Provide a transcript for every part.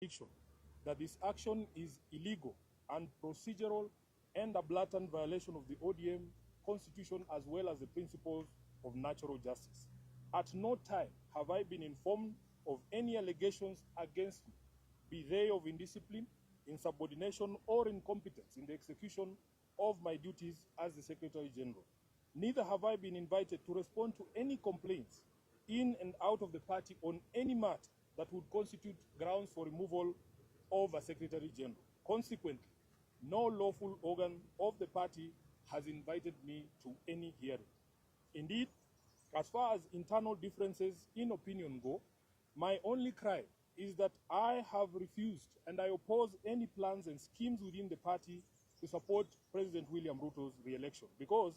conviction that this action is illegal and procedural and a blatant violation of the ODM constitution as well as the principles of natural justice. At no time have I been informed of any allegations against me, be they of indiscipline, insubordination, or incompetence in the execution of my duties as the Secretary General. Neither have I been invited to respond to any complaints in and out of the party on any matter that would constitute grounds for removal of a Secretary General. Consequently, no lawful organ of the party has invited me to any hearing. Indeed, as far as internal differences in opinion go, my only cry is that I have refused and I oppose any plans and schemes within the party to support President William Ruto's re-election, because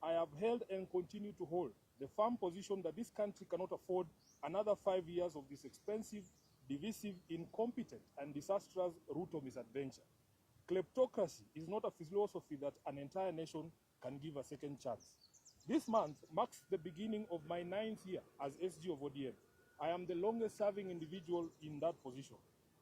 I have held and continue to hold the firm position that this country cannot afford another 5 years of this expensive, divisive, incompetent, and disastrous Ruto misadventure. Kleptocracy is not a philosophy that an entire nation can give a second chance. This month marks the beginning of my 9th year as SG of ODM. I am the longest serving individual in that position.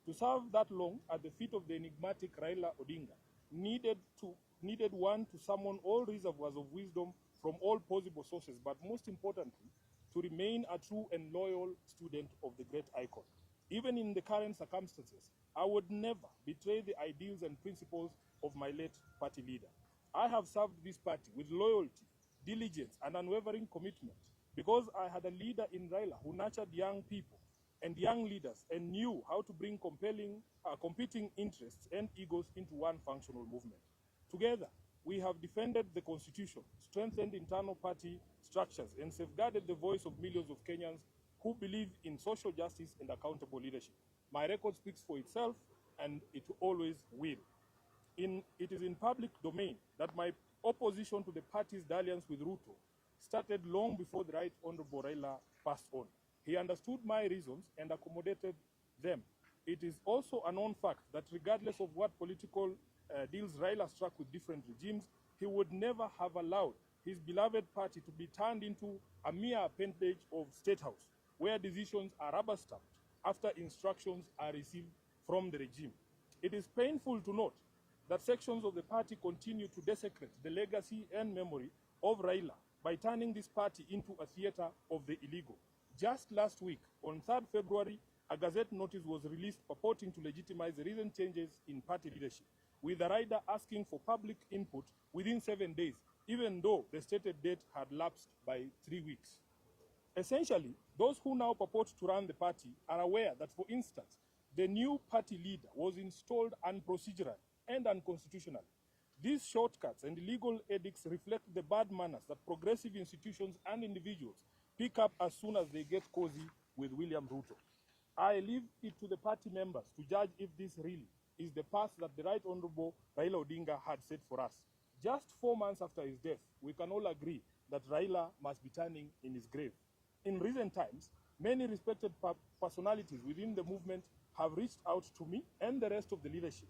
To serve that long at the feet of the enigmatic Raila Odinga needed one to summon all reservoirs of wisdom from all possible sources, but most importantly, to remain a true and loyal student of the great icon. Even in the current circumstances, I would never betray the ideals and principles of my late party leader. I have served this party with loyalty, diligence, and unwavering commitment because I had a leader in Raila who nurtured young people and young leaders and knew how to bring competing interests and egos into one functional movement. Together, we have defended the Constitution, strengthened internal party structures, and safeguarded the voice of millions of Kenyans who believe in social justice and accountable leadership. My record speaks for itself, and it always will. It is in public domain that my opposition to the party's dalliance with Ruto started long before the Right Honorable Raila passed on. He understood my reasons and accommodated them. It is also a known fact that regardless of what political deals Raila struck with different regimes, he would never have allowed his beloved party to be turned into a mere appendage of State House, where decisions are rubber-stamped after instructions are received from the regime. It is painful to note that sections of the party continue to desecrate the legacy and memory of Raila by turning this party into a theater of the illegal. Just last week, on 3rd February, a Gazette notice was released purporting to legitimize the recent changes in party leadership, with the rider asking for public input within 7 days, even though the stated date had lapsed by 3 weeks. Essentially, those who now purport to run the party are aware that, for instance, the new party leader was installed unprocedural and unconstitutional. These shortcuts and illegal edicts reflect the bad manners that progressive institutions and individuals pick up as soon as they get cozy with William Ruto. I leave it to the party members to judge if this really is the path that the Right Honorable Raila Odinga had set for us. Just 4 months after his death, we can all agree that Raila must be turning in his grave. In recent times, many respected personalities within the movement have reached out to me and the rest of the leadership,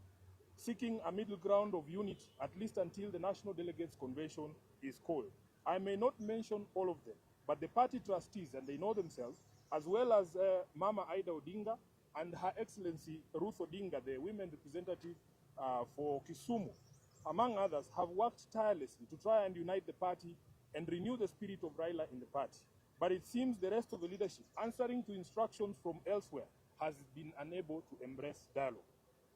seeking a middle ground of unity, at least until the National Delegates Convention is called. I may not mention all of them, but the party trustees, and they know themselves, as well as Mama Ida Odinga and Her Excellency Ruth Odinga, the women representative for Kisumu, among others, have worked tirelessly to try and unite the party and renew the spirit of Raila in the party. But it seems the rest of the leadership, answering to instructions from elsewhere, has been unable to embrace dialogue.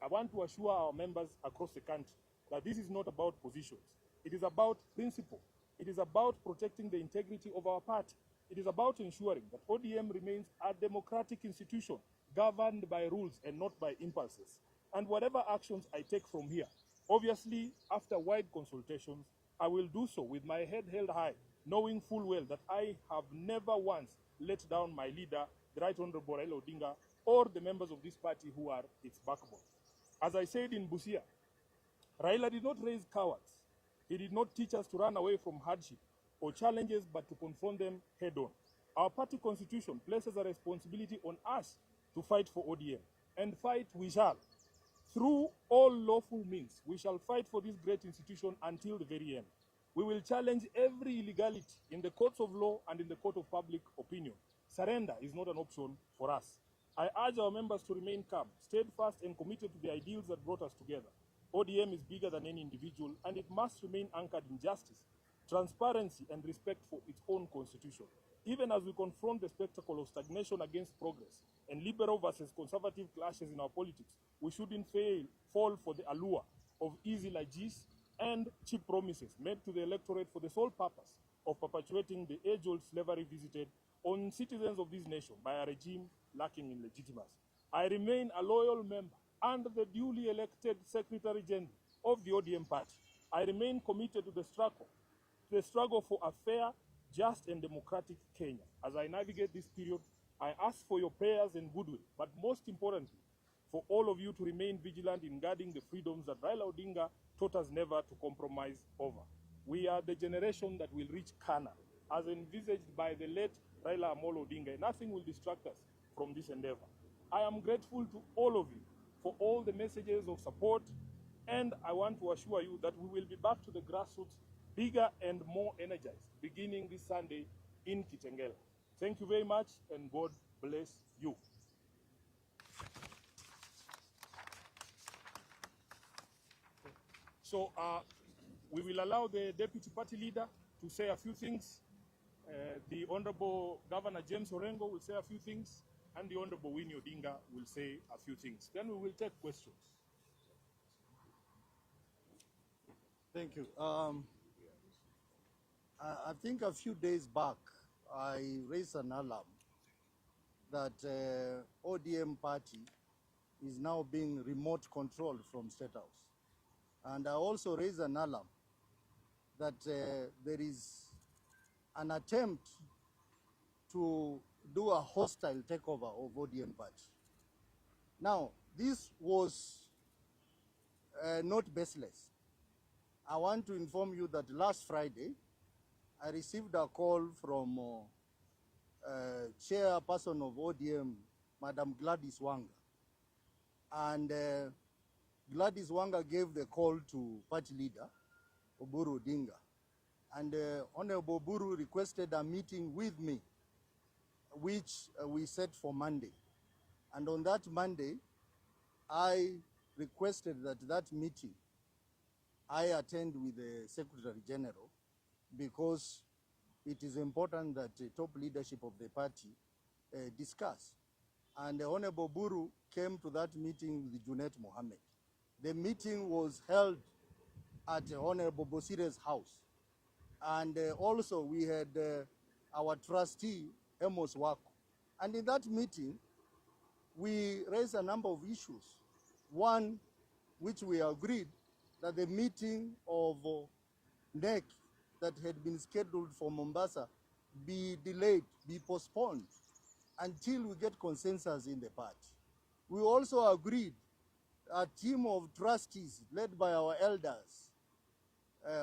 I want to assure our members across the country that this is not about positions. It is about principle. It is about protecting the integrity of our party. It is about ensuring that ODM remains a democratic institution governed by rules and not by impulses. And whatever actions I take from here, obviously after wide consultations, I will do so with my head held high, knowing full well that I have never once let down my leader, the Right Honorable Raila Odinga, or the members of this party who are its backbone. As I said in Busia, Raila did not raise cowards. He did not teach us to run away from hardship or challenges, but to confront them head-on. Our party constitution places a responsibility on us to fight for ODM, and fight we shall. Through all lawful means, we shall fight for this great institution until the very end. We will challenge every illegality in the courts of law and in the court of public opinion. Surrender is not an option for us. I urge our members to remain calm, steadfast, and committed to the ideals that brought us together. ODM is bigger than any individual, and it must remain anchored in justice, transparency, and respect for its own constitution. Even as we confront the spectacle of stagnation against progress and liberal versus conservative clashes in our politics, we shouldn't fall for the allure of easy largesse and cheap promises made to the electorate for the sole purpose of perpetuating the age-old slavery visited on citizens of this nation by a regime lacking in legitimacy. I remain a loyal member and the duly elected Secretary General of the ODM party. I remain committed to the struggle for a fair, just, and democratic Kenya. As I navigate this period, I ask for your prayers and goodwill, but most importantly, for all of you to remain vigilant in guarding the freedoms that Raila Odinga taught us never to compromise over. We are the generation that will reach Kana, as envisaged by the late Raila Amolo Odinga. Nothing will distract us from this endeavor. I am grateful to all of you for all the messages of support, and I want to assure you that we will be back to the grassroots, bigger and more energized, beginning this Sunday in Kitengela. Thank you very much, and God bless you. So we will allow the Deputy Party Leader to say a few things. The Honorable Governor James Orengo will say a few things, and the Honorable Winnie Odinga will say a few things. Then we will take questions. Thank you. I think a few days back, I raised an alarm that ODM party is now being remote controlled from State House. And I also raised an alarm that there is an attempt to do a hostile takeover of ODM party. Now, this was not baseless. I want to inform you that last Friday, I received a call from chairperson of ODM, Madam Gladys Wanga. And Gladys Wanga gave the call to party leader, Oburu Odinga. And Honorable Oburu requested a meeting with me, which we set for Monday. And on that Monday, I requested that that meeting I attend with the Secretary General, because it is important that the top leadership of the party discuss. And Honorable Buru came to that meeting with Junet Mohammed. The meeting was held at Honorable Bosire's house. And also we had our trustee, Amos Wako. And in that meeting, we raised a number of issues. One, which we agreed that the meeting of NEC that had been scheduled for Mombasa be delayed, be postponed until we get consensus in the party. We also agreed a team of trustees led by our elders,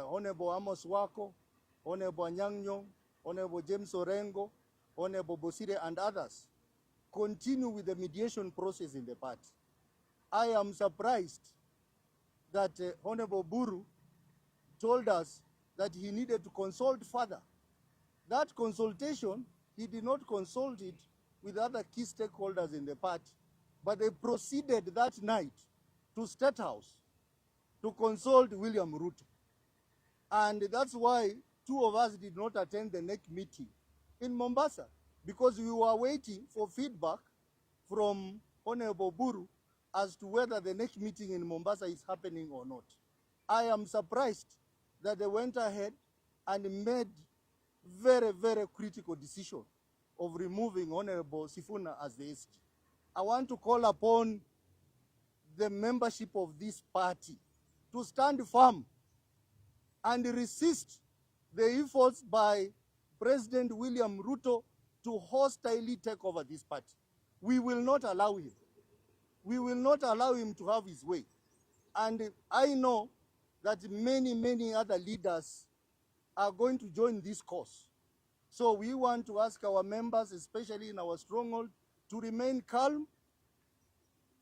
Honorable Amos Wako, Honorable Anyang, Honorable James Orengo, Honorable Bosire, and others, continue with the mediation process in the party. I am surprised that Honorable Buru told us that he needed to consult further. That consultation, he did not consult it with other key stakeholders in the party, but they proceeded that night to State House to consult William Ruto. And that's why two of us did not attend the NEC meeting in Mombasa, because we were waiting for feedback from Honorable Buru as to whether the next meeting in Mombasa is happening or not. I am surprised that they went ahead and made very, very critical decision of removing Honorable Sifuna as the SG. I want to call upon the membership of this party to stand firm and resist the efforts by President William Ruto to hostilely take over this party. We will not allow him. We will not allow him to have his way. And I know that many, many other leaders are going to join this cause. So we want to ask our members, especially in our stronghold, to remain calm,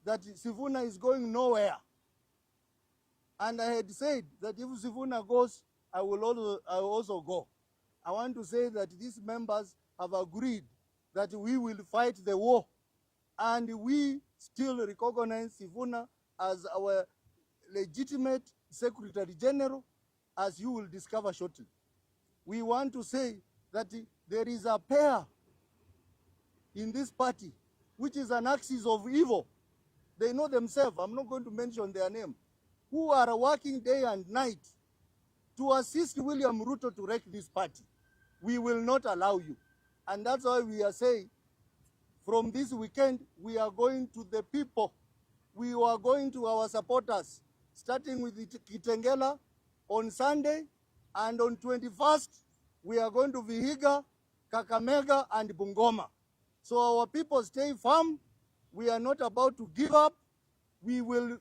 that Sifuna is going nowhere. And I had said that if Sifuna goes, I will also go. I want to say that these members have agreed that we will fight the war and we still recognize Sifuna as our legitimate Secretary General, as you will discover shortly. We want to say that there is a pair in this party which is an axis of evil. They know themselves, I'm not going to mention their name, who are working day and night to assist William Ruto to wreck this party. We will not allow you. And that's why we are saying, from this weekend, we are going to the people. We are going to our supporters, starting with Kitengela on Sunday, and on 21st, we are going to Vihiga, Kakamega, and Bungoma. So our people stay firm. We are not about to give up. We will